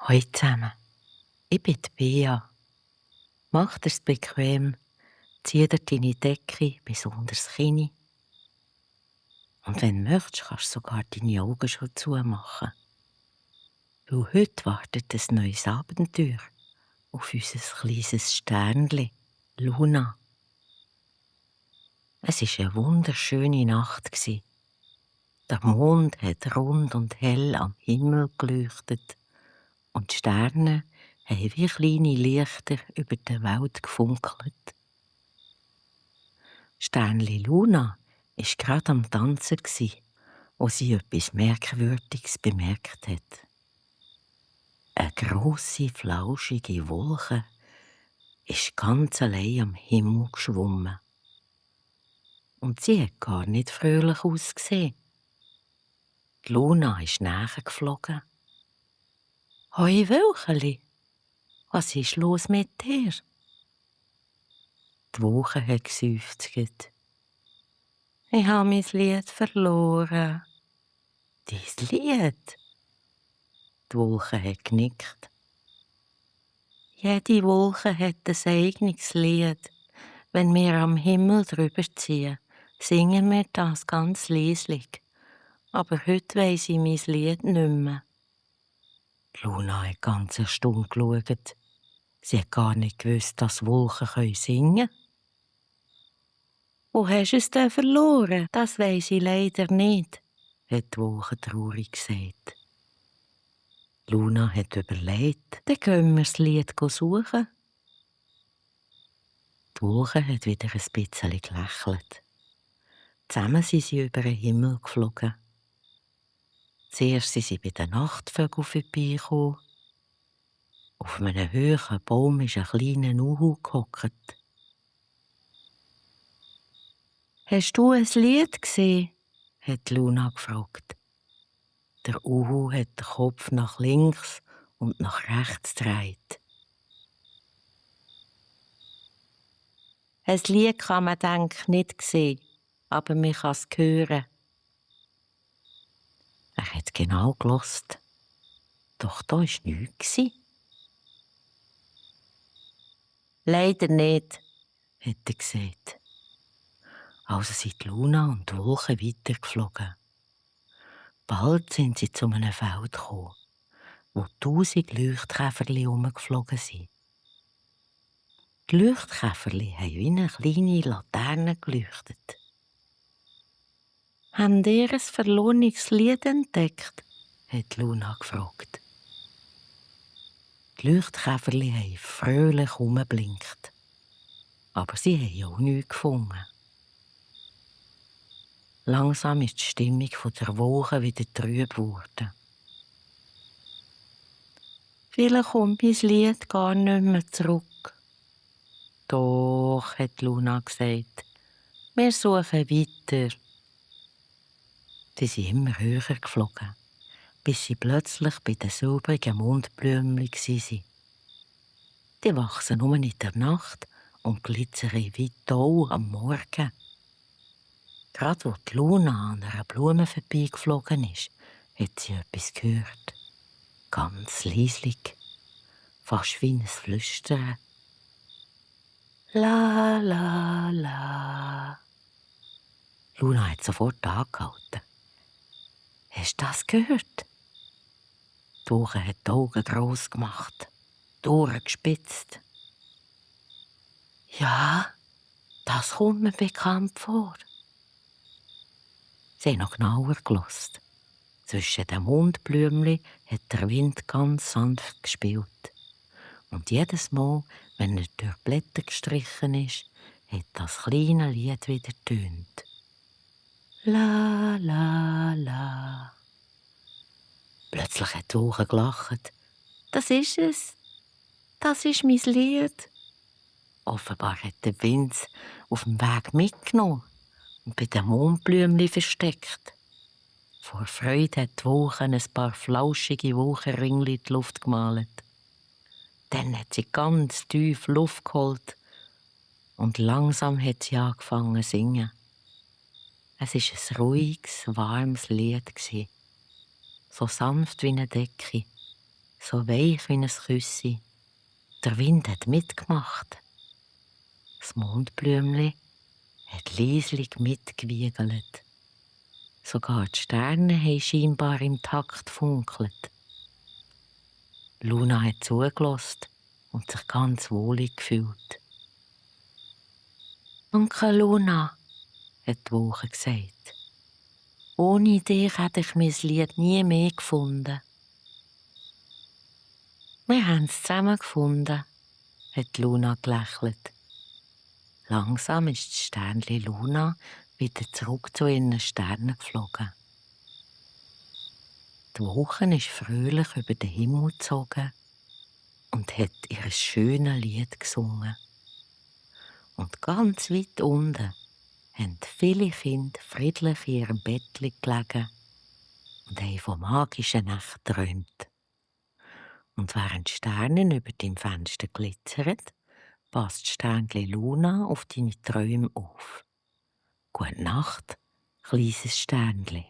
Hallo zusammen, ich bin die Bea. Mach dir's bequem, zieh dir deine Decke bis unter das Kinn. Und wenn du möchtest, kannst du sogar deine Augen schon zumachen. Weil heute wartet ein neues Abenteuer auf unser kleines Sternli, Luna. Es war eine wunderschöne Nacht. Der Mond hat rund und hell am Himmel geleuchtet und die Sterne haben wie kleine Lichter über der Welt gefunkelt. Sternli Luna war gerade am Tanzen, als sie etwas Merkwürdiges bemerkt hat. Eine grosse, flauschige Wolke ist ganz allein am Himmel geschwommen. Und sie hat gar nicht fröhlich ausgesehen. Die Luna ist näher geflogen. «Hoi Wölkeli, was ist los mit dir?» Die Wolke hat geseufzt. «Ich habe mein Lied verloren.» «Dein Lied?» Die Wolke hat genickt. «Jede Wolke hat ein eigenes Lied. Wenn wir am Himmel drüber ziehen, singen wir das ganz leislich. Aber heute weiss ich mein Lied nicht mehr.» Luna hat ganz erstaunt geschaut. Sie hat gar nicht gewusst, dass Wolken singen können. «Wo hast du es denn verloren? Das weiss ich leider nicht», hat die Wolke traurig gesagt. Luna hat überlegt, dann gehen wir das Lied suchen. Die Wolke hat wieder ein bisschen gelächelt. Zusammen sind sie über den Himmel geflogen. Zuerst sind sie bei den Nachtvögeln vorbeigekommen. Auf einem hohen Baum ist ein kleiner Uhu gehockt. «Hast du ein Lied gesehen?» hat Luna gefragt. Der Uhu hat den Kopf nach links und nach rechts gedreht. «Ein Lied kann man nicht sehen, aber man kann es hören.» Er hat genau gehört. Doch da war nichts. «Leider nicht», hat er gesagt. Also sind Luna und die Wolken weitergeflogen. Bald sind sie zu einem Feld gekommen, wo 1000 Leuchtkäferli herumgeflogen sind. Die Leuchtkäferli haben wie eine kleine Laterne geleuchtet. «Habt ihr ein verlorenes Lied entdeckt?» hat Luna gefragt. Die Leuchtkäferli haben fröhlich herumgeblinkt. Aber sie haben auch nichts gefunden. Langsam ist die Stimmung der Wolken wieder trüb geworden. «Vielleicht kommt mein Lied gar nicht mehr zurück.» «Doch», hat Luna gesagt, «wir suchen weiter.» Sie sind immer höher geflogen, bis sie plötzlich bei den silbrigen Mondblümchen waren. Die wachsen nur in der Nacht und glitzern wie Tau am Morgen. Gerade als die Luna an einer Blume vorbeigeflogen ist, hat sie etwas gehört. Ganz leislich, fast wie ein Flüstern. «La, la, la.» Luna hat sofort angehalten. «Hast du das gehört?» Die Wolke hat die Augen gross gemacht, die Ohren gespitzt. «Ja, das kommt mir bekannt vor.» Sie haben noch genauer gehört. Zwischen den Mondblümchen hat der Wind ganz sanft gespielt. Und jedes Mal, wenn er durch die Blätter gestrichen ist, hat das kleine Lied wieder getönt. «La, la, la.» Plötzlich hat die Wolke gelacht. «Das ist es. Das ist mein Lied.» Offenbar hat der Wind es auf dem Weg mitgenommen und bei den Mondblümchen versteckt. Vor Freude hat die Wolke ein paar flauschige Wolkenringli in die Luft gemalt. Dann hat sie ganz tief Luft geholt und langsam hat sie angefangen zu singen. Es war ein ruhiges, warmes Lied, so sanft wie eine Decke, so weich wie ein Küssi. Der Wind hat mitgemacht. Das Mondblümli hat leislich mitgewiegelt. Sogar die Sterne haben scheinbar im Takt funkelt. Luna hat zugelassen und sich ganz wohlig gefühlt. «Danke, Luna», hat die Woche gesagt. «Ohne dich hätte ich mein Lied nie mehr gefunden.» «Wir haben es zusammen gefunden», hat Luna gelächelt. Langsam ist das Sternli Luna wieder zurück zu ihren Sternen geflogen. Die Woche ist fröhlich über den Himmel gezogen und hat ihr schönes Lied gesungen. Und ganz weit unten haben viele Kinder friedlich in ihrem Bettchen gelegen und haben von magischen Nächten geträumt. Und während die Sterne über deinem Fenster glitzern, passt Sternli Luna auf deine Träume auf. Gute Nacht, kleines Sternli.